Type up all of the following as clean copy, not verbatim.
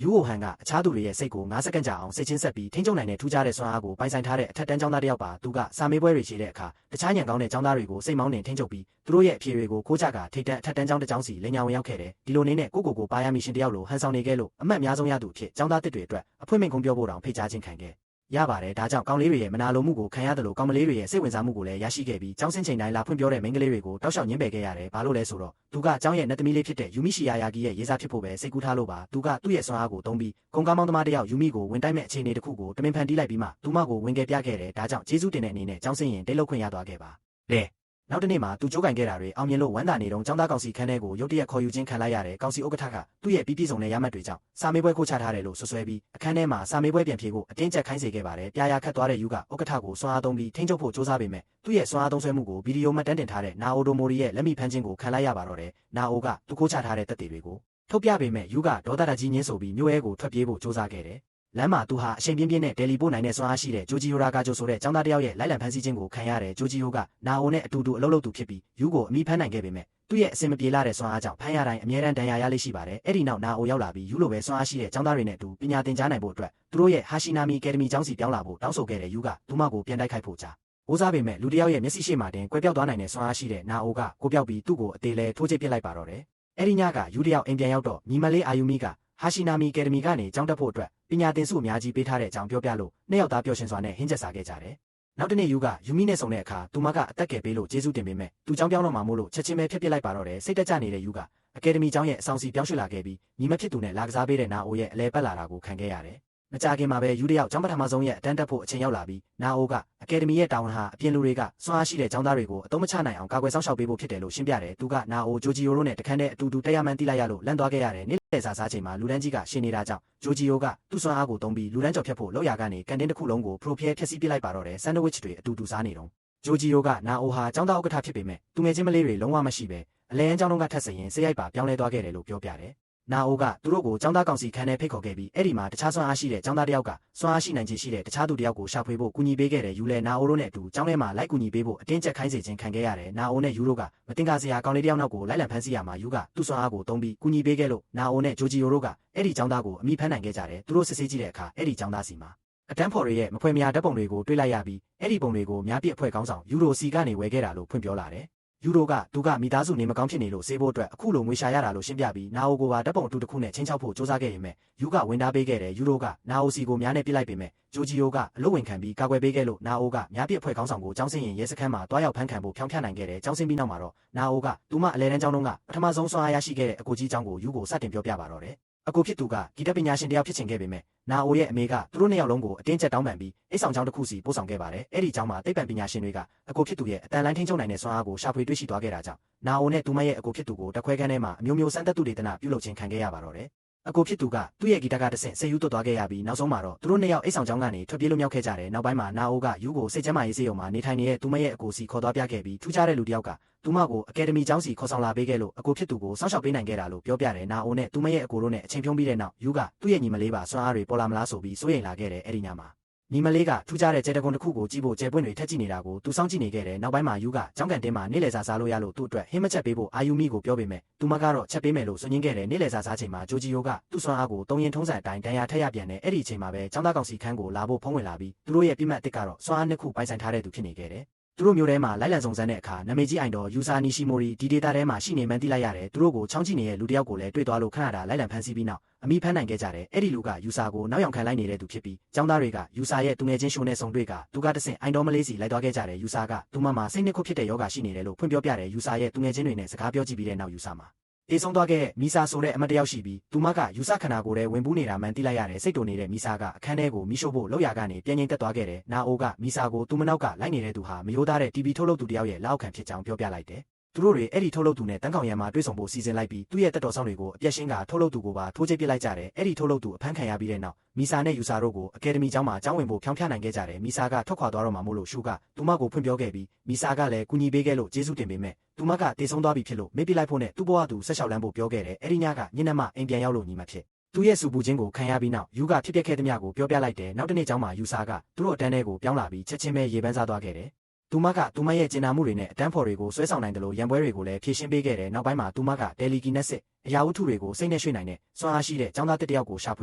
ယူကိုဟန်ကအခြားသူတွေရဲ့စိတ်ကို9စက္ကန့်ကြာအောင်စိတ်ချင်းဆက်ပြီးထိန်းချုပ်နိုင်တဲ့ထူးခြားတဲ့စွမ်းအားကိုပိုင်ဆိုင်ထားတဲ့အထက်တန်းကျောင်းသားတစ်ယောက်ပါသူကစာမေးပွဲတွေဖြေတဲ့အခါတခြားညံကောင်းတဲ့ကျောင်းသားတွေကိုစိတ်မောင်းနှင်ထိန်းချုပ်ပြီးသူတို့ရဲ့အဖြေတွေကိုကိုးချကထိတ်တန့်အထက်တန်းကျောင်းတစ်ကျောင်းစီလိန်ညာဝင်ရောက်ခဲ့တယ်ဒီလိုနေနဲ့ကိုပါရမီရှင်တစ်ယောက်လိုဟန်ဆောင်နေခဲ့လို့အမှတ်အများဆုံးရသူအဖြစ်ကျောင်းသားတစ်တွေအတွက်အဖွင့်မိန့်ခွန်းပြောဖို့တောင်ဖိတ်ကြားခြင်းခံခဲ့ရပါတယ်ဒါကြောင့်ကောင်းလေးတွေရဲ့မနာလိုမှုကိုခံရတယ်လို့ကောင်းမလေးတွေရဲ့စိတ်ဝင်စားမှုကိုလည်းရရှိခဲ့ပြီးကျောင်းဆင်းချိန်တိုင်းလာဖွင့်ပြောတဲ့မိန်းကလေးတွေကိုတောက်လျှောက်ညှင်းပယ်ခဲ့ရတယ်ဘာလို့လဲဆိုတော့သူကကျောင်းရဲ့နတ်သမီးလေးဖြစ်တဲ့ယူမိရှီယာဂီရဲ့ရေးစားဖြစ်ဖို့ပဲစိတ်ကူးထားလို့ပါသူကသူ့ရဲ့စွမ်းအားကိုသုံးပြီးကုန်းကားမောင်းသမားတစ်ယောက်ယူမိကိုဝင်တိုက်မဲ့အခြေအနေတစ်ခုကိုတမင်ဖန်တီးလိုက်ပြီးမှသူမကိုဝင်ခဲ့ပြခဲ့တယ်ဒါကြောင့်ကျေးဇူးတင်တဲ့အနေနဲ့ကျောင်းဆင်းရင်တိတ်လုတ်ခွင့်ရသွားခဲ့ပါလေနောက်တစ်နေ့မှာသူကြိုးကင်ခဲ့တာတွေအောင်မြင်လို့ဝမ်းသာနေတော့ကျောင်းသားကောင်စီခန်းထဲကိုရုတ်တရက်ခေါ်ယူခြင်းခံလိုက်ရတယ်ကောင်စီဥက္ကဋ္ဌကသူ့ရဲ့ပြီးပြည့်စုံတဲ့ရမှတ်တွေကြောင့်စာမေးပွဲကိုချထားတယ်လို့ဆွဆွဲပြီးအခန်းထဲမှာစာမေးပွဲပြန်ဖြေဖို့အတင်းကျပ်ခိုင်းစေခဲ့ပါတယ်ပြာခတ်သွားတဲ့ယူကဥက္ကဋ္ဌကိုစွမ်းအားသုံးပြီးထိန်းချုပ်ဖို့ကြိုးစားပေမဲ့သူ့ရဲ့စွမ်းအားသုံးဆွဲမှုကိုဗီဒီယိုမှတ်တမ်းတင်ထားတဲ့နာအိုဒိုမိုရီရဲ့လက်မိဖမ်းခြင်းကိုခံလိုက်ရပါတော့တယ်နာအိုကသူကိုချထားတဲ့တက်တွေကိုထုတ်ပြပေမဲ့ယူကဒေါသတကြီးညှင်းဆိုပြီးမြို့ရဲကိုထွက်ပြေးဖို့ကြိုးစားခဲ့တယ်လမ်းမှာသူဟာအရှိန်ပြင်းပြင်းနဲ့တယ်လီပို့နိုင်တဲ့စွမ်းအားရှိတဲ့ဂျိုဂျီယိုရာဂါဂျိုဆိုတဲ့ကျောင်းသားတစ်ယောက်ရဲ့လိုက်လံဖမ်းဆီးခြင်းကိုခံရတယ်ဂျိုဂျီယိုကနာအိုနဲ့အတူတူအလုပ်လုပ်သူဖြစ်ပြီးယူကိုအမိဖမ်းနိုင်ခဲ့ပေမဲ့သူ့ရဲ့အစင်မပြေလာတဲ့စွမ်းအားကြောင့်ဖမ်းရတိုင်းအမြဲတမ်းဒဏ်ရာရလေးရှိပါတယ်အဲ့ဒီနောက်နာအိုရောက်လာပြီးယူလိုပဲစွမ်းအားရှိတဲ့ကျောင်းသားတွေနဲ့အတူပညာသင်ကြားနိုင်ဖို့အတွက်သူတို့ရဲ့ဟာရှိနာမီအကယ်ဒမီကျောင်းစီပြောင်းလာဖို့တောင်းဆိုခဲ့တဲ့ယူကသူမကိုပြန်တိုက်ခိုက်ဖို့ကြားိုးစားပေမဲ့လူတစ်ယောက်ရဲ့မျက်စိရှိမှတင်ကွဲပြောက်သွားနိုင်တဲ့စွမ်းအားရှိတဲ့နာအိုကကိုပြောက်ပြီးသူ့ကိုအသေးလဲထိုးချိတ်ပစ်လိုက်ပါတော့တယ်အဲ့ဒီညကယူတစ်ယောက်အိမ်ပြန်ရောက်တော့ညီမလေးအာယူမီကဟာရှိနာမီအကယ်ဒမီကနေကျောင်းတက်ဖို့အတွက်ပညာသင်ဆုအများကြီးပေးထားတဲ့အကြောင်းပြောပြလို့နှစ်ယောက်သားပျော်ရွှင်စွာနဲ့ဟင်းချက်စားခဲ့ကြတယ်နောက်တစ်နေ့ယူမီနဲ့ဆုံတဲ့အခါသူမကအသက်ကယ်ပေးလို့ကျေးဇူးတင်ပေမဲ့သူကျောင်းပြောင်းတော့မှမို့လို့ချက်ချင်းပဲဖျက်ပစ်လိုက်ပါတော့တယ်စိတ်တက်ကြနေတဲ့ယူကအကယ်ဒမီကျောင်းရဲ့အဆောင်စီပြောင်းရွှေ့လာခဲ့ပြီးညီမဖြစ်သူနဲ့လာကစားပေးတဲ့နာအိုရဲ့အလဲပတ်လာတာကိုခံခဲ့ရတယ်မကြခင်မှာပဲယူတစ်ယောက်ကျောင်းပထမဆုံးရဲ့အတန်းတက်ဖို့အချိန်ရောက်လာပြီးနာအိုကအကယ်ဒမီရဲ့တာဝန်ဟာအပြင်လူတွေကစွမ်းအားရှိတဲ့ကျောင်းသားတွေကိုအသုံးမချနိုင်အောင်ကာကွယ်စောင့်ရှောက်ပေးဖို့ဖြစ်တယ်လို့ရှင်းပြတယ်သူကနာအိုဂျိုဂျီယိုတို့နဲ့တခန်းနဲ့အတူတူတက်ရမှန်းသိလိုက်ရလို့လန့်သွားခဲ့ရတယ်နေ့လည်စာစားချိန်မှာလူတန်းကြီးကရှင်နေတာကြောင့်ဂျိုဂျီယိုကသူ့စွမ်းအားကိုသုံးပြီးလူတန်းကျော်ဖြတ်ဖို့လောက်ရကနေကန်တင်းတစ်ခုလုံးကိုပရိုဖျဲဖျက်ဆီးပစ်လိုက်ပါတော့တယ်ဆန်ဒဝစ်တွေအတူတူစားနေတော့ဂျိုဂျီယိုကနာအိုဟာကျောင်းသားဥက္ကဋ္ဌဖြစ်ပေမဲ့သူငယ်ချင်းမလေးတွေလုံးဝမရှိပဲအလဲအန်းကျောင်းလုံးကထပ်စရင်စိတ်ရိုက်ပါပြောင်းလဲသွားခဲ့တယ်လို့ပြောပြတယ်နာအိုကသူတို့ကိုကျောင်းသားကောင်စီခန်းထဲဖိတ်ခေါ်ခဲ့ပြီးအဲ့ဒီမှာတခြားစွမ်းအားရှိတဲ့ကျောင်းသားတစ်ယောက်ကစွမ်းအားရှိနိုင်ခြင်းရှိတဲ့တခြားသူတစ်ယောက်ကိုရှာဖွေဖို့ကူညီပေးခဲ့တယ်ယူလဲနာအိုတို့နဲ့အတူကျောင်းထဲမှာလိုက်ကူညီပေးဖို့အတင်းကျပ်ခိုင်းစေခြင်းခံခဲ့ရတယ်နာအိုနဲ့ယူတို့ကမတင်ကားစရာကောင်းလေးတစ်ယောက်နောက်ကိုလိုက်လံဖမ်းဆီးရမှာယူကသူ့စွမ်းအားကိုသုံးပြီးကူညီပေးခဲ့လို့နာအိုနဲ့ဂျိုဂျီယိုတို့ကအဲ့ဒီကျောင်းသားကိုအမိဖမ်းနိုင်ခဲ့ကြတယ်သူတို့စစ်ဆေးကြည့်တဲ့အခါအဲ့ဒီကျောင်းသားစီမှာအတန်းဖော်တွေရဲ့မဖွယ်မရာဓာတ်ပုံတွေကိုတွေ့လိုက်ရပြီးအဲ့ဒီပုံတွေကိုများပြည့်အဖွဲ့ကောင်းဆောင်ယူရိုစီကနေဝယ်ခဲ့တာလို့ဖွင့်ပြောလာတယ်ယူရိုကသူကမိသားစုနေမကောင်းဖြစ်နေလို့ဆေးဖို့အတွက်အခုလိုငွေရှာရတာလို့ရှင်းပြပြီးနာအိုကိုပါဓာတ်ပုံအတူတစ်ခုနဲ့ချင်းချောက်ဖို့စူးစမ်းခဲ့ရင်မဲ့ယူကဝင်သားပေးခဲ့တယ်ယူရိုကနာအိုစီကိုများနဲ့ပြစ်လိုက်ပေမဲ့ဂျိုဂျီယိုကအလုပ်ဝင်ခံပြီးကာကွယ်ပေးခဲ့လို့နာအိုကများပြည့်အဖွဲ့ကောင်းဆောင်ကိုကျောင်းဆင်းရင်ရဲစခန်းမှာတွားရောက်ဖမ်းခံဖို့ဖြောင်းဖျက်နိုင်ခဲ့တယ်ကျောင်းဆင်းပြီးနောက်မှာတော့နာအိုကသူမအလဲတန်းကျောင်းတုန်းကပထမဆုံးစွမ်းအားရရှိခဲ့တဲ့အကိုကြီးကျောင်းကိုယူကိုစတင်ပြောပြပါတော့တယ်အကိုဖြစ်သူကဂီတပညာရှင်တယောက်ဖြစ်ချင်ခဲ့ပေမဲ့နာအိုရဲ့အမေကသူတို့နှစ်ယောက်လုံးကိုအတင်းကျပ်တောင်းပန်ပြီးအိတ်ဆောင်ကျောင်းတစ်ခုစီပို့ဆောင်ခဲ့ပါတယ်အဲ့ဒီကျောင်းမှာသိပ္ပံပညာရှင်တွေကအကိုဖြစ်သူရဲ့အတန်လိုင်းထိန်းချုပ်နိုင်တဲ့စွမ်းအားကိုရှာဖွေတွေ့ရှိသွားခဲ့တာကြောင့်နာအိုနဲ့သူမရဲ့အကိုဖြစ်သူကိုတခွဲခန်းထဲမှာအမျိုးမျိုးစမ်းသပ်သူဒေသနာပြုလုပ်ခြင်းခံခဲ့ရပါတော့တယ်အကိုဖြစ်သူကသူ့ရဲ့ဂီတကတဆင့်ဆေးယူသွတ်သွားခဲ့ရပြီးနောက်ဆုံးမှာတော့သူတို့နှစ်ယောက်အိတ်ဆောင်ကျောင်းကနေထွက်ပြေးလို့မြောက်ခဲ့ကြတယ်နောက်ပိုင်းမှာနာအိုကယူကိုစိတ်ကျန်းမာရေးဆေးရုံမှာနေထိုင်နေတဲ့သူမရဲ့အကိုစီခေါ်သွားပြခဲ့ပြီးထူးခြားတဲ့လူတစ်ယောက်ကသူမကိုအကယ်ဒမီကျောင်းစီခေါ်ဆောင်လာပေးခဲ့လို့အကိုဖြစ်သူကိုစောင့်ရှောက်ပေးနိုင်ခဲ့တာလို့ပြောပြတယ်နာအိုနဲ့သူမရဲ့အကိုတို့နဲ့အချိန်ဖြုံးပြီးတဲ့နောက်ယူကသူ့ရဲ့ညီမလေးပါစွမ်းအားတွေပေါ်လာမလားဆိုပြီးစိုးရိမ်လာခဲ့တယ်အဲ့ဒီညမှာညီမလေးကထူးခြားတဲ့ကျဲတကွန်တစ်ခုကိုကြည့်ဖို့ကျဲပွင့်တွေထက်ကြည့်နေတာကိုသူစောင့်ကြည့်နေခဲ့တယ်နောက်ပိုင်းမှာယူကကျောင်းကန်တင်းမှာနေ့လည်စာစားလို့ရလို့သူ့အတွက်ဟင်းမချက်ပေးဖို့အာယူမီကိုပြောပေမဲ့သူမကတော့ချက်ပေးမယ်လို့ဆွညင်းခဲ့တယ်နေ့လည်စာစားချိန်မှာဂျိုဂျီယိုကသူ့စွမ်းအားကိုတုံးရင်ထုံးစံအတိုင်းတန်ရာထက်ရပြန်တယ်အဲ့ဒီအချိန်မှာပဲကျောင်းသားကောင်စီခန်းကိုလာဖို့ဖုံးဝင်လာပြီးသူတို့ရဲ့ပြစ်မှတ်အစ်ကတော့စွမ်းအားနှစ်ခုပိုင်ဆိုင်ထားတဲ့သူဖြစ်နေခဲ့တယ်သူတို့မျိုးထဲမှာလိုက်လံစုံစမ်းတဲ့အခါနာမည်ကြီးအိုင်တော်ယူဆာနီရှီမိုရီဒီဒေတာထဲမှာရှိနေမှန်းသိလိုက်ရတယ်သူတို့ကိုချောင်းကြည့်နေတဲ့လူတစ်ယောက်ကိုလည်းတွေ့သွားလို့ခဏတာလိုက်လံဖမ်းဆီးပြီးနောက်အမိဖမ်းနိုင်ခဲ့ကြတယ်အဲ့ဒီလူကယူဆာကိုနောက်ယောင်ခံလိုက်နေတဲ့သူဖြစ်ပြီးကျောင်းသားတွေကယူဆာရဲ့သူငယ်ချင်းရှိုးနဲ့ဆုံတွေ့ကသူကတဆင့်အိုင်တော်မလေးစီလိုက်သွားခဲ့ကြတယ်ယူဆာကသူမမှာစိတ်နှစ်ခုဖြစ်တဲ့ယောဂရှိနေတယ်လို့ဖွင့်ပြောပြတယ်ယူဆာရဲ့သူငယ်ချင်းတွေနဲ့စကားပြောကြည့်ပြီးတဲ့နောက်ယူဆာမှာအေးဆုံးသွားခဲ့မီဆာဆိုတဲ့အမတ်တယောက်ရှိပြီးသူမကယူဆခန္ဓာကိုယ်ထဲဝင်ပူးနေတာမှန်သိလိုက်ရတယ်စိတ်တုန်နေတဲ့မီဆာကအခန်းထဲကိုမီးရှို့ဖို့လောက်ရကနေပြန်ငိမ့်တက်သွားခဲ့တယ်နာအိုကမီဆာကိုသူမနောက်ကလိုက်နေတဲ့သူဟာမရိုးသားတဲ့ TV ထုတ်လုပ်သူတယောက်ရဲ့လက်အောက်ခံဖြစ်ကြောင်းပြောပြလိုက်တယ်သူတို့တွေအဲ့ဒီထုတ်လုပ်သူနဲ့တန်းကောင်ရံမှာတွေ့ဆုံဖို့စီစဉ်လိုက်ပြီးသူ့ရဲ့တက်တော်ဆောင်တွေကိုအပြက်ရှင်းကထုတ်လုပ်သူကိုပါထိုးချိတ်ပစ်လိုက်ကြတယ်အဲ့ဒီထုတ်လုပ်သူအဖမ်းခံရပြီးတဲ့နောက်မီဆာနဲ့ယူဆာတို့ကိုအကယ်ဒမီကျောင်းမှာကျောင်းဝင်ဖို့ဖြောင်းဖျက်နိုင်ခဲ့ကြတယ်မီဆာကထွက်ခွာသွားတော့မှမို့လို့ရှုကသူမကိုဖွင့်ပြောခဲ့ပြီးမီဆာကလည်းကူညီပေးခဲ့လို့ကျေးဇူးတင်ပေမဲ့သူမကတေဆုံးသွားပြီဖြစ်လို့မေ့ပြလိုက်ဖို့နဲ့သူ့ဘဝသူဆက်လျှောက်လန်းဖို့ပြောခဲ့တယ်အဲ့ဒီညကညနေမှအိမ်ပြန်ရောက်လို့ညီမဖြစ်သူရဲ့စူပူခြင်းကိုခံရပြီးနောက်ယူကဖြစ်ပျက်ခဲ့သမျှကိုပြောပြလိုက်တယ်နောက်တစ်နေ့ကျောင်းမှာယူဆာကသူတို့အတန်းထဲကိုပြောင်းလာပြီးချက်ချင်းပဲရေပန်းစားသွားခဲ့တယ် သူမရဲ့ကျင်နာမှုတွေနဲ့အတန်းဖော်တွေကိုဆွဲဆောင်နိုင်တယ်လို့ရန်ပွဲတွေကိုလည်းဖြည့်ရှင်းပေးခဲ့တယ်နောက်ပိုင်းမှာသူမကတယ်လီကီနက်စစ်အရာဝတ္ထုတွေကိုစိတ်နဲ့ရွှေ့နိုင်တဲ့စွမ်းအားရှိတဲ့ចောင်းသားတစ်ယောက်ကိုရှာဖွ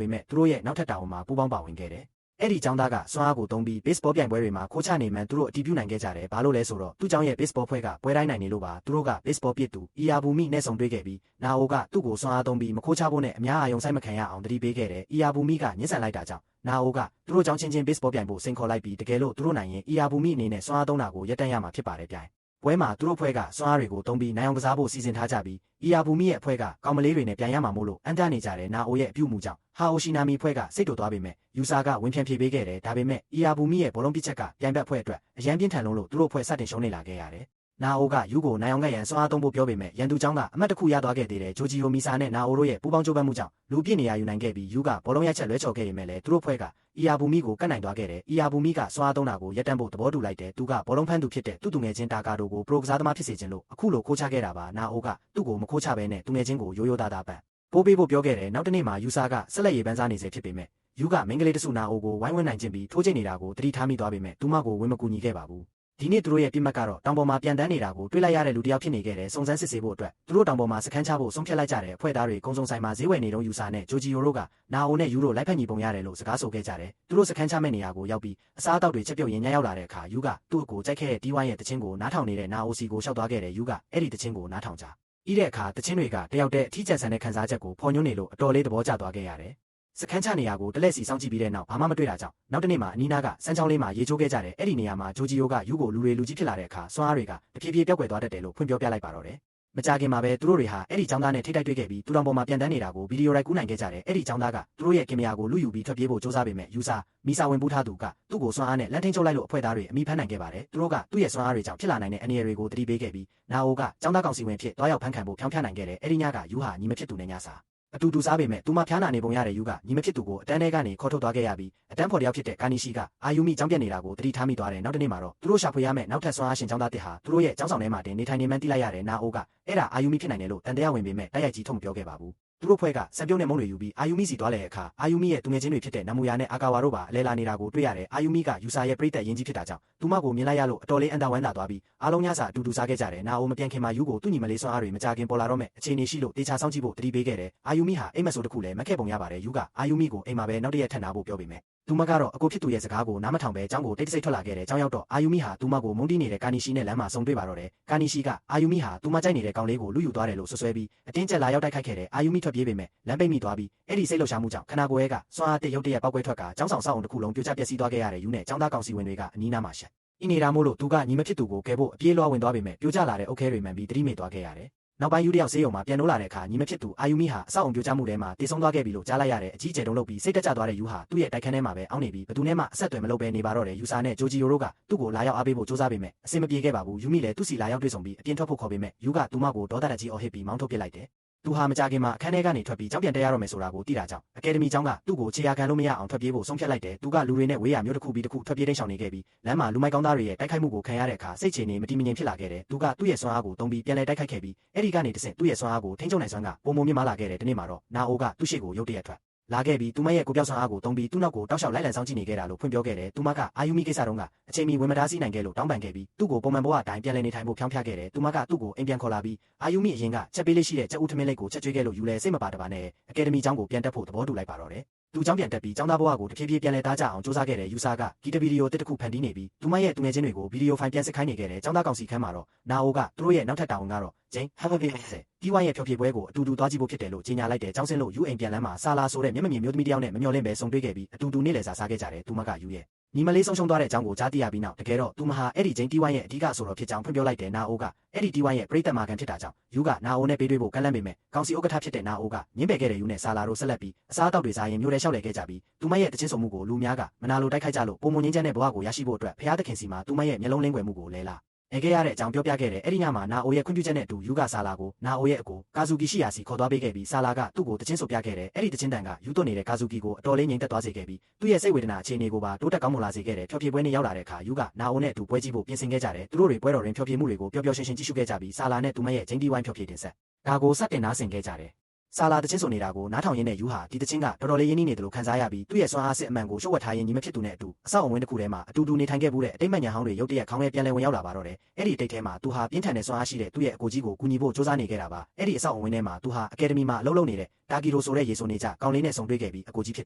ေမဲ့သူတို့ရဲ့နောက်ထပ်တာဝန်မှာပူးပေါင်းပါဝင်ခဲ့တယ်အဲ့ဒီចောင်းသားကစွမ်းအားကိုသုံးပြီး baseball ပြိုင်ပွဲတွေမှာခိုးချနေမှန်သူတို့အတီးပြုနိုင်ခဲ့ကြတယ်ဘာလို့လဲဆိုတော့သူ့ကျောင်းရဲ့ baseball ဖွဲ့ကပွဲတိုင်းနိုင်နေလို့ပါသူတို့က baseball ပစ်သူအီယာဘူမိနဲ့ဆုံတွေ့ခဲ့ပြီးနာအိုကသူ့ကိုစွမ်းအားသုံးပြီးမခိုးချဖို့နဲ့အများအာရုံစိုက်မခံရအောင်တတိပေးခဲ့တယ်အီယာဘူမိကညှဉ်းဆန်လိုက်တာကြောင့်နာအိုကသူတို့ကျောင်းချင်း baseball ပြိုင်ဖို့စိန်ခေါ်လိုက်ပြီးတကယ်လို့သူတို့နိုင်ရင်အီယာဘူမိအနေနဲ့စွမ်းအားသုံးတာကိုရပ်တန့်ရမှာဖြစ်ပါတယ်ပြိုင်ပွဲမှာသူတို့ဖွဲ့ကစွမ်းအားတွေကိုသုံးပြီးနိုင်အောင်ကစားဖို့စီစဉ်ထားကြပြီးအီယာဘူမိရဲ့အဖွဲ့ကကောင်မလေးတွေနဲ့ပြန်ရမှာမို့လို့အန်တာနေကြတယ်နာအိုရဲ့အပြုမှုကြောင့်ဟာအိုရှိနာမီဖွဲ့ကစိတ်တူသွားပေမဲ့ယူဆာကဝင်ဖြန့်ဖြေပေးခဲ့တယ်ဒါပေမဲ့အီယာဘူမိရဲ့ဘောလုံးပစ်ချက်ကပြိုင်ဘက်ဖွဲ့အတွက်အရန်ပြင်းထန်လုံးလို့သူတို့ဖွဲ့စတင်ရှုံးနေလာခဲ့ရတယ်နာအိုကယူကိုနိုင်အောင်ကရန်စွမ်းအားသုံးဖို့ပြောပေမဲ့ရန်သူကျောင်းကအမတ်တစ်ခုရသွားခဲ့သေးတယ်ဂျိုဂျီယိုမီဆာနဲ့နာအိုတို့ရဲ့ပူးပေါင်းကြိုးပမ်းမှုကြောင့်လူပြည့်နေရယူနိုင်ခဲ့ပြီးယူကဘောလုံးရိုက်ချက်လွဲချော်ခဲ့ပေမဲ့လည်းသူတို့ဖွဲ့ကအီယာဘူမိကိုကတ်နိုင်သွားခဲ့တယ်အီယာဘူမိကစွမ်းအားသုံးတာကိုရပ်တန့်ဖို့သဘောတူလိုက်တယ်သူကဘောလုံးဖမ်းသူဖြစ်တဲ့သူ့ငယ်ချင်းတာကာတို့ကိုပရိုကစားသမားဖြစ်စေခြင်းလို့အခုလိုခိုးချခဲ့တာပါနာအိုကသူ့ကိုမခိုးချဘဲနဲ့သူငယ်ချင်းကိုရိုးရိုးသားသားပန်းပိုးပေးဖို့ပြောခဲ့တယ်နောက်တစ်နေ့မှာယူဆာကဆက်လက်ရေးပန်းစားနေစေဖြစ်ပေမဲ့ယူကမင်းကလေးတစုနာအိုကိုဝိုင်းဝန်းနိုင်ခြင်းပြီးထိုးကျနေတာကိုတတိထားမိသွားပေမဲ့သူမကိုဝင်မကူညီခဲ့ပါဘူးဒီနေ့သူတို့ရဲ့ပြစ်မှတ်ကတော့တောင်ပေါ်မှာပြန်တန်းနေတာကိုတွေးလိုက်ရတဲ့လူတစ်ယောက်ဖြစ်နေခဲ့တယ်စုံစမ်းစစ်ဆေးဖို့အတွက်သူတို့တောင်ပေါ်မှာစခန်းချဖို့ဆုံးဖြတ်လိုက်ကြတဲ့အဖွဲ့သားတွေကုံစုံဆိုင်မှာဈေးဝယ်နေတုန်းယူဆာနဲ့ဂျိုဂျီယိုတို့ကနာအိုနဲ့ယူတို့လိုက်ဖက်ညီပုံရတယ်လို့စကားဆိုခဲ့ကြတယ်သူတို့စခန်းချမဲ့နေရာကိုရောက်ပြီးအစားအသောက်တွေချက်ပြုတ်ရင်းညရောက်လာတဲ့အခါယူကသူ့ကိုကြိုက်ခဲ့တဲ့တီးဝိုင်းရဲ့တခြင်းကိုနားထောင်နေတဲ့နာအိုစီကိုရှောက်သွားခဲ့တယ်ယူကအဲ့ဒီတခြင်းကိုနားထောင်ကြဤတဲ့အခါတခြင်းတွေကတယောက်တည်းအထီးကျန်ဆန်တဲ့ခံစားချက်ကိုဖော်ညွှန်းနေလို့အတော်လေးသဘောကျသွားခဲ့ရတယ်စခန်းချနေရာကိုတလက်စီစောင့်ကြည့်ပြီးတဲ့နောက်ဘာမှမတွေ့တာကြောင့်နောက်တစ်နေ့မှာအနီးနားကစမ်းချောင်းလေးမှာရေချိုးခဲ့ကြတယ်အဲ့ဒီနေရာမှာဂျိုဂျီယိုကယူကိုလူတွေလူကြီးဖြစ်လာတဲ့အခါစွမ်းအားတွေကတဖြည်းဖြည်းပျောက်ကွယ်သွားတတ်တယ်လို့ဖွင့်ပြောပြလိုက်ပါတော့တယ်မကြခင်မှာပဲသူတို့တွေဟာအဲ့ဒီចောင်းသားနဲ့ထိတိုက်တွေ့ခဲ့ပြီးသူတော်ပေါ်မှာပြန်တန်းနေတာကိုဗီဒီယိုရိုက်ကူးနိုင်ခဲ့ကြတယ်အဲ့ဒီចောင်းသားကသူတို့ရဲ့ကင်မရာကိုလူယူပြီးထွက်ပြေးဖို့စ조사ပေမဲ့ယူဆာမီစာဝင်ပူးထားသူကသူ့ကိုစွမ်းအားနဲ့လက်ထင်းချုပ်လိုက်လို့အဖွဲ့သားတွေအမိဖမ်းနိုင်ခဲ့ပါတယ်သူတို့ကသူ့ရဲ့စွမ်းအားတွေကြောင့်ဖြစ်လာနိုင်တဲ့အနေအရာတွေကိုတတိပေးခဲ့ပြီးနာအိုကចောင်းသားကောင်စီဝင်ဖြစ်တွားရောက်ဖမ်းခံဖို့ဖြောင်းဖျနိုင်ခဲ့တယ်အဲ့ဒီညကယူဟာညီမဖြစ်သူနဲ့ညစာအတူတူစားပေမဲ့သူမဖျားနာနေပုံရတဲ့ယူကညီမဖြစ်သူကိုအတန်းထဲကနေခေါ်ထုတ်သွားခဲ့ရပြီးအတန်းဖော်တယောက်ဖြစ်တဲ့ကာနီရှိကအာယူမီကျောင်းပြက်နေတာကိုတတိထားမိသွားတယ်နောက်တစ်နေ့မှာတော့သူတို့ရှာဖွေရမယ့်နောက်ထပ်စွမ်းအားရှင်ကျောင်းသားတစ်ဟာသူတို့ရဲ့ကျောင်းဆောင်ထဲမှာတင်နေထိုင်နေမှန်းသိလိုက်ရတယ်နာအိုကအဲ့ဒါအာယူမီဖြစ်နိုင်တယ်လို့တန်တရားဝင်ပေမဲ့တိုက်ရိုက်ကြီးထုတ်မပြောခဲ့ပါဘူးသူတို့ဖွဲ့ကစံပြုံးနဲ့မုံတွေယူပြီးအာယူမီစီသွားတဲ့အခါအာယူမီရဲ့သူငယ်ချင်းတွေဖြစ်တဲ့နမူယာနဲ့အာကာဝါတို့ပါအလဲလာနေတာကိုတွေ့ရတယ်အာယူမီကယူဆာရဲ့ပြိတ္တရင်းကြီးဖြစ်တာကြောင့်သူမကိုမြင်လိုက်ရလို့အတော်လေးအန်တာဝမ်းသာသွားပြီးအားလုံးညစာအတူတူစားခဲ့ကြတယ်နာအိုမပြန်ခင်မှာယူကိုသူ့ညီမလေးစွမ်းအားတွေမကြခင်ပေါ်လာတော့မဲ့အခြေအနေရှိလို့တေချာဆောင်ကြည့်ဖို့တတိပေးခဲ့တယ်အာယူမီဟာအိမ်မက်ဆိုတစ်ခုလည်းမခဲ့ပုံရပါတယ်ယူကအာယူမီကိုအိမ်မှာပဲနောက်တစ်ရက်ထပ်နာဖို့ပြောပေမဲ့သူမကတော့အကိုဖြစ်သူရဲ့စကားကိုနားမထောင်ပဲအကြောင်းကိုတိတ်တဆိတ်ထွက်လာခဲ့တယ်။အကြောင်းရောက်တော့အာယူမီဟာသူမကိုမုန်းတီးနေတဲ့ကာနီရှိနဲ့လမ်းမှာဆုံတွေ့ပါတော့တယ်။ကာနီရှိကအာယူမီဟာသူမကြိုက်နေတဲ့ကောင်လေးကိုလူယူသွားတယ်လို့ဆွဆွဲပြီးအတင်းကျပ်လာရောက်တိုက်ခိုက်ခဲ့တယ်။အာယူမီထွက်ပြေးပေမဲ့လမ်းပိတ်မိသွားပြီးအဲ့ဒီစိတ်လှုပ်ရှားမှုကြောင့်ခနာကိုယ်ကစွမ်းအားတစ်ရုတ်တရက်ပောက်ကွဲထွက်ကကျောင်းဆောင်စောက်အောင်တစ်ခုလုံးပြိုကျပျက်စီးသွားခဲ့ရတယ်။ယူနဲ့ကျောင်းသားကောင်စီဝင်တွေကအနီးနားမှာရှက်။ဤနေတာမို့လို့သူကညီမဖြစ်သူကိုကယ်ဖို့အပြေးလွှားဝင်သွားပေမဲ့ပြိုကျလာတဲ့အုတ်ခဲတွေမှန်ပြီးတတိမိသွားခဲ့ရတယ်။နောက်ပိုင်းယူတယောက်ဆေးရုံမှာပြန်လို့လာတဲ့အခါညီမဖြစ်သူအာယူမီဟာအဆောက်အုံပြိုကျမှုထဲမှာတည်ဆုံသွားခဲ့ပြီလို့ကြားလိုက်ရတဲ့အကြီးကျယ်တုံးလုပ်ပြီးစိတ်တက်ကြသွားတဲ့ယူဟာသူ့ရဲ့တိုက်ခန်းထဲမှာပဲအောင်းနေပြီးဘသူနဲ့မှအဆက်အသွယ်မလုပ်ဘဲနေပါတော့တယ်ယူဆာနဲ့ဂျိုဂျီယိုတို့ကသူ့ကိုလာရောက်အားပေးဖို့စ조사ပေမဲ့အဆင်မပြေခဲ့ပါဘူးယူမီလည်းသူ့စီလာရောက်တွေ့ဆုံပြီးအပြင်ထွက်ဖို့ခေါ်ပေမဲ့ယူကသူမကိုဒေါသတက်ကြီးအော်ဟစ်ပြီးမောင်းထုတ်ပစ်လိုက်တယ်သူဟာမကြခင်မှာအခန်းထဲကနေထွက်ပြီးကျောင်းပြန်တက်ရတော့မယ်ဆိုတာကိုသိတာကြောင့်အကယ်ဒမီကျောင်းကသူ့ကိုခြေရာခံလို့မရအောင်ထွက်ပြေးဖို့ဆုံးဖြတ်လိုက်တယ်သူကလူတွေနဲ့ဝေးရမျိုးတစ်ခုပြီးတစ်ခုထွက်ပြေးတိတ်ဆောင်နေခဲ့ပြီးလမ်းမှာလူမိုက်ကောင်းသားတွေရဲ့တိုက်ခိုက်မှုကိုခံရတဲ့အခါစိတ်ချနေမတည်မငြိမ်ဖြစ်လာခဲ့တယ်သူကသူ့ရဲ့စွမ်းအားကိုတုံးပြီးပြန်လဲတိုက်ခိုက်ခဲ့ပြီးအဲ့ဒီကနေတဆင့်သူ့ရဲ့စွမ်းအားကိုထိန်းချုပ်နိုင်စွမ်းကပုံမမြင့်မားလာခဲ့တယ်ဒီနေ့မှာတော့နာအိုကသူ့ရှိကိုရုတ်တရက်ထွက်လာခဲ့ပြီးသူမရဲ့ကိုပြောက်စွမ်းအားကိုတုံးပြီးသူ့နောက်ကိုတောက်လျှောက်လိုက်လံဆောင်ကြည့်နေခဲ့တာလို့ဖွင့်ပြောခဲ့တယ်သူမကအာယူမီကိစ္စတုန်းကအချိန်မီဝင်မသားစီးနိုင်ခဲ့လို့တောင်းပန်ခဲ့ပြီးသူ့ကိုပုံမှန်ဘဝအတိုင်းပြန်လည်နေထိုင်ဖို့ဖြောင်းဖျခဲ့တယ်သူမကသူ့ကိုအိမ်ပြန်ခေါ်လာပြီးအာယူမီအရင်ကချက်ပေးလေးရှိတဲ့ချက်ဦးထမင်းလိပ်ကိုချက်ကျွေးခဲ့လို့ယူလဲစိတ်မပါတပါနဲ့အကယ်ဒမီကျောင်းကိုပြန်တက်ဖို့သဘောတူလိုက်ပါတော့တယ်သူကျောင်းပြန်တက်ပြီးကျောင်းသားဘဝကိုတဖြည်းဖြည်းပြန်လည်သားကြအောင်စူးစမ်းခဲ့တဲ့ယူဆာကဂီတဗီဒီယိုတစ်ခုဖန်တီးနေပြီးသူမရဲ့သူငယ်ချင်းတွေကိုဗီဒီယိုဖိုင်ပြန်စစ်ခိုင်းနေခဲ့တဲ့ကျောင်းသားကောင်စီခန်းမှာတော့နာအိုကသူတို့ရဲ့နောက်ထပ်တာဝန်ကတော့ဂျိန်းဟဗဗီဆယ်တီဝိုင်းရဲ့ဖျော်ဖြေပွဲကိုအတူတူသွားကြည့်ဖို့ဖြစ်တယ်လို့ကြေညာလိုက်တဲ့ကျောင်းစင်းလို့ယူအိမ်ပြန်လမ်းမှာဆာလာဆိုတဲ့မျက်မမြင်မျိုးသမီးတယောက်နဲ့မမျှော်လင့်ပဲဆုံတွေ့ခဲ့ပြီးအတူတူနေ့လည်စာစားခဲ့ကြတယ်သူမကယူရဲ့ညီမလေးဆုံးရှုံးသွားတဲ့အကြောင်းကိုကြားသိရပြီးနောက်တကယ်တော့သူမဟာအဲ့ဒီဂျိန်းတီဝိုင်းရဲ့အဓိကဆိုတော့ဖြစ်ကြောင်းဖွင့်ပြောလိုက်တယ်နာအိုကအဲ့ဒီတီဝိုင်းရဲ့ပရိသတ်မာကန်ဖြစ်တာကြောင့်ယူကနာအိုနဲ့ပေးတွေ့ဖို့ကမ်းလှမ်းပေမဲ့ကောင်စီဥက္ကဋ္ဌဖြစ်တဲ့နာအိုကညှင်းပယ်ခဲ့တဲ့ယူနဲ့ဆာလာတို့ဆက်လက်ပြီးအစားအသောက်တွေစားရင်မျိုးထဲလျှောက်လဲခဲ့ကြပြီးသူမရဲ့တခြင်းဆုံမှုကိုလူများကမနာလိုတိုက်ခိုက်ကြလို့ပုံမငင်းချမ်းတဲ့ဘဝကိုရရှိဖို့အတွက်ဖျားသခင်စီမှာသူမရဲ့မျက်လုံးလင်းကွယ်မှုကိုလဲလာနေခဲ့ရတဲ့အကြောင်းပြောပြခဲ့တယ်အဲ့ဒီညမှာနာအိုရဲ့ခွင့်ပြုချက်နဲ့အတူယူကဆာလာကိုနာအိုရဲ့အကိုကာဇူကီရှိရာစီခေါ်သွားပေးခဲ့ပြီးဆာလာကသူ့ကိုတခြင်းဆိုပြခဲ့တယ်အဲ့ဒီတခြင်းတန်ကယူသွနေတဲ့ကာဇူကီကိုအတော်လေးငြိမ်သက်သွားစေခဲ့ပြီးသူ့ရဲ့စိတ်ဝေဒနာအခြေအနေကိုပါတိုးတက်ကောင်းမွန်လာစေခဲ့တယ်ဖျော်ဖြေပွဲနေ့ရောက်လာတဲ့အခါယူကနာအိုနဲ့အတူပွဲကြည့်ဖို့ပြင်ဆင်ခဲ့ကြတယ်သူတို့တွေပွဲတော်တွင်ဖျော်ဖြေမှုတွေကိုပျော်ပျော်ရွှင်ရွှင်ကြည့်ရှုခဲ့ကြပြီးဆာလာနဲ့သူမရဲ့ဂျိန်းတီဝိုင်းဖျော်ဖြေတင်ဆက်ဒါကိုစတင်နားဆင်ခဲ့ကြတယ် ဆာလာတချင်းဆိုနေတာကိုနားထောင်ရင်းနဲ့ယူဟာဒီတချင်းကတော်တော်လေးရင်းနှီးနေတယ်လို့ခံစားရပြီးသူ့ရဲ့စွမ်းအားစစ်အမှန်ကိုရှုပ်ဝတ်ထားရင်းညီမဖြစ်သူနဲ့အတူအဆောက်အအုံတစ်ခုထဲမှာအတူတူနေထိုင်ခဲ့မှုတဲ့အတိတ်မှန်ညာဟောင်းတွေရုတ်တရက်ခေါင်းထဲပြန်လည်ဝင်ရောက်လာပါတော့တယ်။အဲ့ဒီအတိတ်ထဲမှာသူဟာပြင်းထန်တဲ့စွမ်းအားရှိတဲ့သူ့ရဲ့အကိုကြီးကိုကူညီဖို့စ조사နေခဲ့တာပါ။အဲ့ဒီအဆောက်အအုံထဲမှာသူဟာအကယ်ဒမီမှာအလုပ်လုပ်နေတဲ့တာကီရိုဆိုတဲ့ရေဆိုနေကြကောင်းလေးနဲ့ဆုံတွေ့ခဲ့ပြီးအကိုကြီးဖြစ်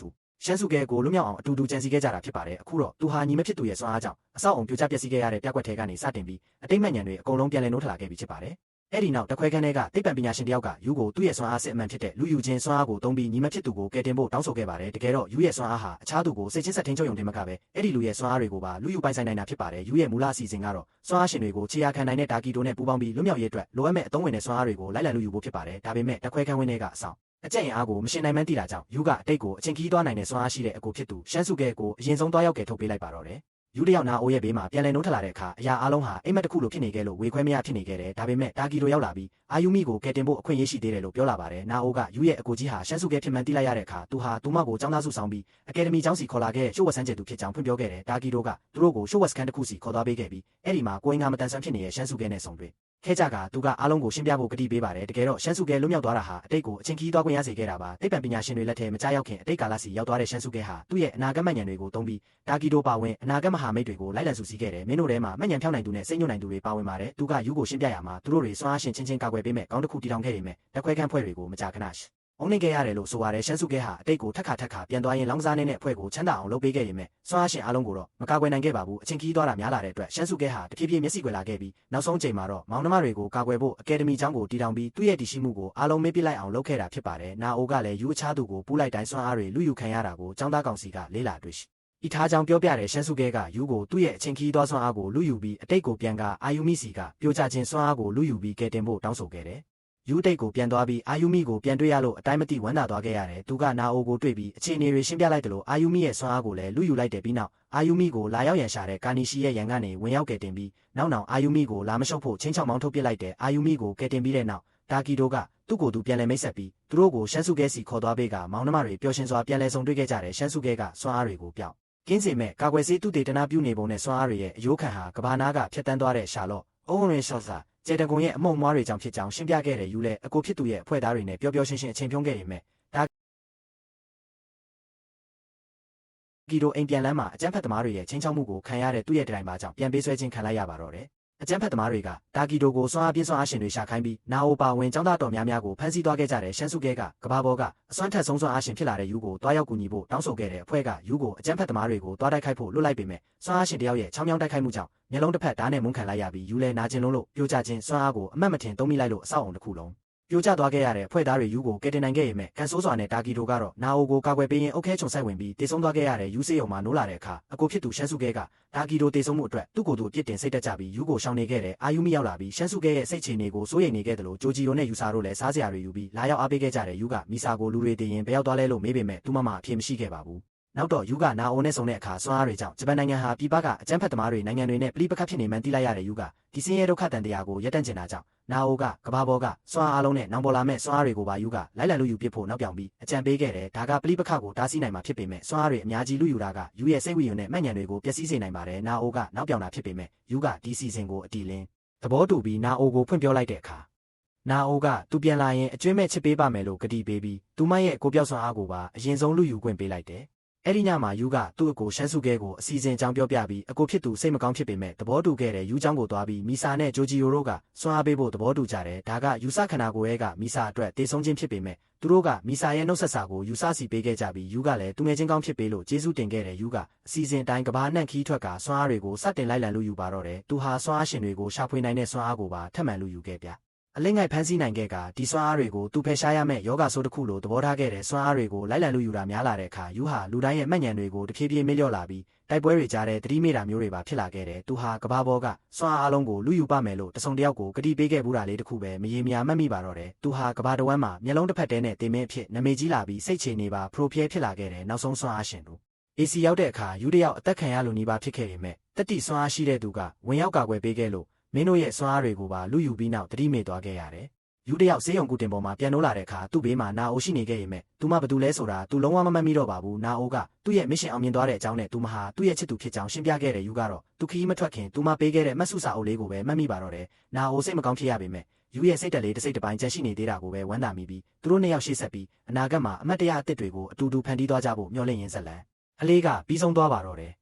သူရှမ်းစုကဲကိုလွတ်မြောက်အောင်အတူတူကြံစည်ခဲ့ကြတာဖြစ်ပါတယ်။အခုတော့သူဟာညီမဖြစ်သူရဲ့စွမ်းအားကြောင့်အဆောက်အအုံပြိုကျပျက်စီးခဲ့ရတဲ့ပြက်ကွက်ထဲကနေစတင်ပြီးအတိတ်မှန်ညာတွေအကုန်လုံးပြန်လည်နိုးထလာခဲ့ပြီးဖြစ်ပါတယ်။အဲ့ဒီနောက်တခွဲခန်းထဲကသိပ္ပံပညာရှင်တယောက်ကယူကိုသူ့ရဲ့စွမ်းအားစစ်အမှန်ဖြစ်တဲ့လူယူခြင်းစွမ်းအားကိုသုံးပြီးညီမဖြစ်သူကိုကယ်တင်ဖို့တောင်းဆိုခဲ့ပါတယ်။တကယ်တော့ယူရဲ့စွမ်းအားဟာအခြားသူကိုစိတ်ချင်းဆက်ထင်းချုပ်ယုံတင်မကပဲအဲ့ဒီလူရဲ့စွမ်းအားတွေကိုပါလူယူပိုင်ဆိုင်နိုင်တာဖြစ်ပါတယ်။ယူရဲ့မူလအစီအစဉ်ကတော့စွမ်းအားရှင်တွေကိုခြေရာခံနိုင်တဲ့တာကီတိုနဲ့ပူးပေါင်းပြီးလွတ်မြောက်ရေးအတွက်လိုအပ်မဲ့အသုံးဝင်တဲ့စွမ်းအားတွေကိုလိုက်လံလူယူဖို့ဖြစ်ပါတယ်။ဒါပေမဲ့တခွဲခန်းဝင်းထဲကအဆောင်အကျင့်အားကိုမရှင်နိုင်မှန်းသိတာကြောင့်ယူကအတိတ်ကိုအချင်းခီးသွားနိုင်တဲ့စွမ်းအားရှိတဲ့အကိုဖြစ်သူရှမ်းစုကဲကိုအရင်ဆုံးသွားရောက်ကယ်ထုတ်ပေးလိုက်ပါတော့တယ်။ယူတယောက်နာအိုးရဲ့ဘေးမှာပြန်လည်နိုးထလာတဲ့အခါအရာအလုံးဟာအိမ်မက်တစ်ခုလိုဖြစ်နေခဲ့လို့ဝေခွဲမရဖြစ်နေခဲ့တယ်။ဒါပေမဲ့တာကီတိုရောက်လာပြီးအာယူမီကိုကယ်တင်ဖို့အခွင့်အရေးရှိသေးတယ်လို့ပြောလာပါတယ်။နာအိုကယူရဲ့အကိုကြီးဟာရှမ်းစုကဲဖြစ်မှန်းသိလိုက်ရတဲ့အခါသူဟာသူမကိုចောင်းသားစုဆောင်ပြီးအကယ်ဒမီကျောင်းစီခေါ်လာခဲ့ရှိုးဝတ်ဆန်းကျဲသူဖြစ်ကြောင်းဖွင့်ပြောခဲ့တယ်။တာကီတိုကသူတို့ကိုရှိုးဝတ်စကန်တစ်ခုစီခေါ်သွားပေးခဲ့ပြီးအဲ့ဒီမှာကိုင်းကမတန်ဆန်းဖြစ်နေတဲ့ရှမ်းစုကဲနဲ့ဆုံတွေ့ခဲကြကသူကအားလုံးကိုရှင်းပြဖို့ကတိပေးပါတယ်တကယ်တော့ရှမ်းစုကဲလွတ်မြောက်သွားတာဟာအတိတ်ကိုအချင်းခီးသွားခွင့်ရစေခဲ့တာပါသိပ္ပံပညာရှင်တွေလက်ထဲမကြားရောက်ခင်အတိတ်ကာလစီရောက်သွားတဲ့ရှမ်းစုကဲဟာသူ့ရဲ့အနာဂတ်မှတ်ဉာဏ်တွေကိုသုံးပြီးတာကီတိုပါဝင်အနာဂတ်မဟာမိတ်တွေကိုလိုက်လံစုစည်းခဲ့တယ်မင်းတို့ထဲမှာမှတ်ဉာဏ်ဖြောင်းနိုင်သူနဲ့စိတ်ညွတ်နိုင်သူတွေပါဝင်ပါတယ်သူကယူကိုရှင်းပြရမှာသူတို့တွေစွမ်းအားရှင်ချင်းချင်းကာကွယ်ပေးမဲ့ကောင်းတစ်ခုတည်ထောင်ခဲ့ရမယ်တက်ခွဲခန်းဖွဲ့တွေကိုမကြာခဏအုံနေခဲ့ရတယ်လို့ဆိုပါတယ်ရှမ်းစုကဲဟာအတိတ်ကိုထက်ခါပြန်သွားရင်လောင်းစားနေတဲ့အဖွဲ့ကိုချမ်းသာအောင်လုပ်ပေးခဲ့ရမယ်စွမ်းအားရှင်အားလုံးကိုတော့မကာကွယ်နိုင်ခဲ့ပါဘူးအချင်းခီးသွားတာများလာတဲ့အတွက်ရှမ်းစုကဲဟာတဖြည်းဖြည်းမျက်စိကွယ်လာခဲ့ပြီးနောက်ဆုံးအချိန်မှာတော့မောင်နှမတွေကိုကာကွယ်ဖို့အကယ်ဒမီကျောင်းကိုတည်ထောင်ပြီးသူ့ရဲ့တည်ရှိမှုကိုအားလုံးမေ့ပြလိုက်အောင်လုပ်ခဲ့တာဖြစ်ပါတယ်နာအိုကလည်းယူအခြားသူကိုပူးလိုက်တိုင်းစွမ်းအားတွေလူယူခံရတာကိုကျောင်းသားကောင်စီကလေးလာတွေ့ရှိဤထားကြောင်ပြောပြတဲ့ရှမ်းစုကဲကယူကိုသူ့ရဲ့အချင်းခီးသွားစွမ်းအားကိုလူယူပြီးအတိတ်ကိုပြန်ကအာယူမီစီကပြိုကျခြင်းစွမ်းအားကိုလူယူပြီးကယ်တင်ဖို့တောင်းဆိုခဲ့တယ်ယူတိတ်ကိုပြန်သွားပြီးအာယူမီကိုပြန်တွေ့ရလို့အတိုင်းမသိဝမ်းသာသွားခဲ့ရတယ်သူကနာအိုကိုတွေ့ပြီးအခြေအနေတွေရှင်းပြလိုက်တယ်လို့အာယူမီရဲ့စွမ်းအားကိုလည်းလူယူလိုက်တယ်ပြီးနောက်အာယူမီကိုလာရောက်ရန်ရှာတဲ့ကာနီရှီရဲ့ရန်ကနေဝင်ရောက်ကယ်တင်ပြီးနောက်အာယူမီကိုလာမရှုပ်ဖို့ချင်းချောက်မောင်းထုတ်ပစ်လိုက်တယ်အာယူမီကိုကယ်တင်ပြီးတဲ့နောက်တာကီတိုကသူ့ကိုယ်သူပြန်လဲမိတ်ဆက်ပြီးသူတို့ကိုရှမ်းစုကဲစီခေါ်သွားပေးကမောင်နှမတွေပျော်ရွှင်စွာပြန်လဲဆုံတွေ့ခဲ့ကြတယ်ရှမ်းစုကဲကစွမ်းအားတွေကိုပြောင်းကင်းစင်မဲ့ကာကွယ်ဆေးသူတေတနာပြုနေပုံနဲ့စွမ်းအားတွေရဲ့အယိုးခံဟာကဘာနာကဖျက်တမ်းသွားတဲ့ရှာလော့အိုးရင်ရှော့စာကျေတကွန်ရဲ့အမုံမွားတွေကြောင့်ဖြစ်ကြောင်းရှင်းပြခဲ့တဲ့ယူလဲအကိုဖြစ်သူရဲ့အဖွဲ့သားတွေနဲ့ပျော်ပျော်ရွှင်ရွှင်အချိန်ဖြုံးခဲ့ရမယ်ဒါကီတိုအိမ်ပြန်လမ်းမှာအကျန်းဖတ်သမားတွေရဲ့ချင်းချောက်မှုကိုခံရတဲ့သူ့ရဲ့တိုင်ပါကြောင့်ပြန်ပေးဆွဲခြင်းခံလိုက်ရပါတော့တယ်အကျန်းဖတ်သမားတွေကတာကီတိုကိုစွမ်းအားပြင်းစွမ်းအားရှင်တွေရှာခိုင်းပြီးနာအိုပါဝင်ကျောင်းသားတော်များများကိုဖမ်းဆီးသွားခဲ့ကြတဲ့ရှမ်းစုကဲကကဘာဘောကအစွမ်းထက်ဆုံးစွမ်းအားရှင်ဖြစ်လာတဲ့ယူကိုတွားရောက်ကူညီဖို့တောင်းဆိုခဲ့တဲ့အဖွဲ့ကယူကိုအကျန်းဖတ်သမားတွေကိုတွားတိုက်ခိုက်ဖို့လွတ်လိုက်ပေမဲ့စွမ်းအားရှင်တယောက်ရဲ့ချောင်းချောင်းတိုက်ခိုက်မှုကြောင့်မျက်လုံးတစ်ဖက်ဓာတ်နဲ့မုန်းခံလိုက်ရပြီးယူလဲနာကျင်လုံးလို့ပြိုကျခြင်းစွမ်းအားကိုအမှတ်မထင်သုံးမိလိုက်လို့အဆောက်အုံတစ်ခုလုံးပြိုကျသွားခဲ့ရတဲ့အဖွဲ့သားတွေယူကိုကယ်တင်နိုင်ခဲ့ရမယ်ကန်ဆိုးစွာနဲ့တာကီတိုကတော့နာအိုကိုကာကွယ်ပေးရင်အုတ်ခဲချုံဆိုင်ဝင်ပြီးတေဆုံးသွားခဲ့ရတဲ့ယူစေးရုံမှာနိုးလာတဲ့အခါအကိုဖြစ်သူရှမ်းစုကဲကတာကီတိုတေဆုံးမှုအတွက်သူ့ကိုယ်သူအပြစ်တင်စိတ်တက်ကြပြီးယူကိုရှောင်နေခဲ့တဲ့အာယူမီရောက်လာပြီးရှမ်းစုကဲရဲ့စိတ်ချနေကိုစိုးရိမ်နေခဲ့တယ်လို့ဂျိုဂျီရိုနဲ့ယူဆာတို့လည်းစားစရာတွေယူပြီးလာရောက်အားပေးခဲ့ကြတဲ့ယူကမီဆာကိုလူတွေတင်ရင်ဘယ်ရောက်သွားလဲလို့မေးပေမဲ့သူ့မမအဖြေမရှိခဲ့ပါဘူးနောက်တော့ယူကနာအိုနဲ့ဆုံတဲ့အခါစွမ်းအားတွေကြောင့်ဂျပန်နိုင်ငံဟာပြည်ပကအကြမ်းဖက်သမားတွေနိုင်ငံတွေနဲ့ပြည်ပခတ်ဖြစ်နေမှန်းသိလိုက်ရတဲ့ယူကဒီစင်းရဲဒုက္ခတန်တရားကိုရပ်တန့်ကျင်တာကြောင့်နာအိုကကဘာဘောကစွမ်းအားလုံးနဲ့နောင်ပေါ်လာမဲ့စွမ်းအားတွေကိုပါယူကလိုက်လံလူယူပစ်ဖို့နောက်ပြောင်ပြီးအကြံပေးခဲ့တယ်ဒါကပြည်ပခတ်ကိုတားဆီးနိုင်မှာဖြစ်ပေမဲ့စွမ်းအားတွေအများကြီးလူယူတာကယူရဲ့စိတ်ဝိယုံနဲ့မှတ်ဉာဏ်တွေကိုပျက်စီးစေနိုင်ပါတယ်နာအိုကနောက်ပြောင်တာဖြစ်ပေမဲ့ယူကဒီစီစဉ်ကိုအတီလင်းသဘောတူပြီးနာအိုကိုဖွင့်ပြောလိုက်တဲ့အခါနာအိုကသူပြန်လာရင်အကျွမ်းမဲ့ချစ်ပေးပါမယ်လို့ကတိပေးပြီးသူမရဲ့ကိုပြောက်စွမ်းအားကိုပါအရင်ဆုံးလူယူခွင့်ပေးလိုက်တယ်အဲ့ဒီညမှာယူကသူ့အကိုရှမ်းစုကဲကိုအစီအစဉ်အကြောင်းပြောပြပြီးအကိုဖြစ်သူစိတ်မကောင်းဖြစ်ပေမဲ့သဘောတူခဲ့တဲ့ယူเจ้าကိုသွားပြီးမီဆာနဲ့ဂျိုဂျီယိုတို့ကစွမ်းအားပေးဖို့သဘောတူကြတယ်ဒါကယူဆခန္ဓာကိုယ်ရဲ့ကမီဆာအတွက်တေဆုံးခြင်းဖြစ်ပေမဲ့သူတို့ကမီဆာရဲ့နှုတ်ဆက်စာကိုယူဆစီပေးခဲ့ကြပြီးယူကလည်းသူငယ်ချင်းကောင်းဖြစ်ပေးလို့ကျေးဇူးတင်ခဲ့တဲ့ယူကအစီအစဉ်အတိုင်းကဘာနှံ့ခီးထွက်ကစွမ်းအားတွေကိုစတင်လိုက်လံလူယူပါတော့တယ်သူဟာစွမ်းအားရှင်တွေကိုရှာဖွေနိုင်တဲ့စွမ်းအားကိုပါထပ်မံလူယူခဲ့ပြအလင်းငိုက်ဖမ်းဆီးနိုင်ခဲ့ကဒီစွမ်းအားတွေကိုသူဖယ်ရှားရမယ့်ယောဂဆိုးတစ်ခုလိုသဘောထားခဲ့တဲ့စွမ်းအားတွေကိုလိုက်လံလူယူတာများလာတဲ့အခါယူဟာလူတိုင်းရဲ့မှတ်ဉာဏ်တွေကိုတဖြည်းဖြည်းမေ့လျော့လာပြီးတိုက်ပွဲတွေကြားတဲ့သတိမေ့တာမျိုးတွေပါဖြစ်လာခဲ့တယ်သူဟာကဘာဘောကစွမ်းအားအလုံးကိုလူယူပါမယ်လို့တစုံတစ်ယောက်ကိုကတိပေးခဲ့ဘူးတာလေးတစ်ခုပဲမရေမရာမှတ်မိပါတော့တယ်သူဟာကဘာတဝမ်းမှာမျက်လုံးတစ်ဖက်တည်းနဲ့တင်မင်းအဖြစ်နမေကြီးလာပြီးစိတ်ချနေပါပရိုဖျဲဖြစ်လာခဲ့တယ်နောက်ဆုံးစွမ်းအားရှင်တို့AC ရောက်တဲ့အခါယူတယောက်အသက်ခံရလို့နေပါဖြစ်ခဲ့ပေမဲ့တတိစွမ်းအားရှိတဲ့သူကဝင်ရောက်ကာကွယ်ပေးခဲ့လို့မင်းတို့ရဲ့စွမ်းအားတွေကိုပါလူယူပြီးနောက်သတိမေ့သွားခဲ့ရတယ်ယူတယောက်ဆေးရုံကူတင်ပေါ်မှာပြန်နိုးလာတဲ့အခါသူ့ဘေးမှာနာအိုရှိနေခဲ့ရင်မဲ့သူမဘာတူလဲဆိုတာသူလုံးဝမမှတ်မိတော့ပါဘူးနာအိုကသူ့ရဲ့မစ်ရှင်အောင်မြင်သွားတဲ့အကြောင်းနဲ့သူမဟာသူ့ရဲ့ချစ်သူဖြစ်ကြောင်းရှင်းပြခဲ့တဲ့ယူကတော့သူခီးမထွက်ခင်သူမပေးခဲ့တဲ့မတ်ဆုစာအုပ်လေးကိုပဲမှတ်မိပါတော့တယ်နာအိုစိတ်မကောင်းဖြစ်ရပေမဲ့ ယူရဲ့စိတ်တက်လေးတစ်စိတ်တစ်ပိုင်းကြန့်ရှိနေသေးတာကိုပဲဝမ်းသာမိပြီးသူတို့နှစ်ယောက်ရှေ့ဆက်ပြီးအနာဂတ်မှာအမတ်တရားအသစ်တွေကိုအတူတူဖန်တီးသွားကြဖို့မျှော်လင့်ရင်းဇက်လန်အလေးကပြီးဆုံးသွားပါတော့တယ်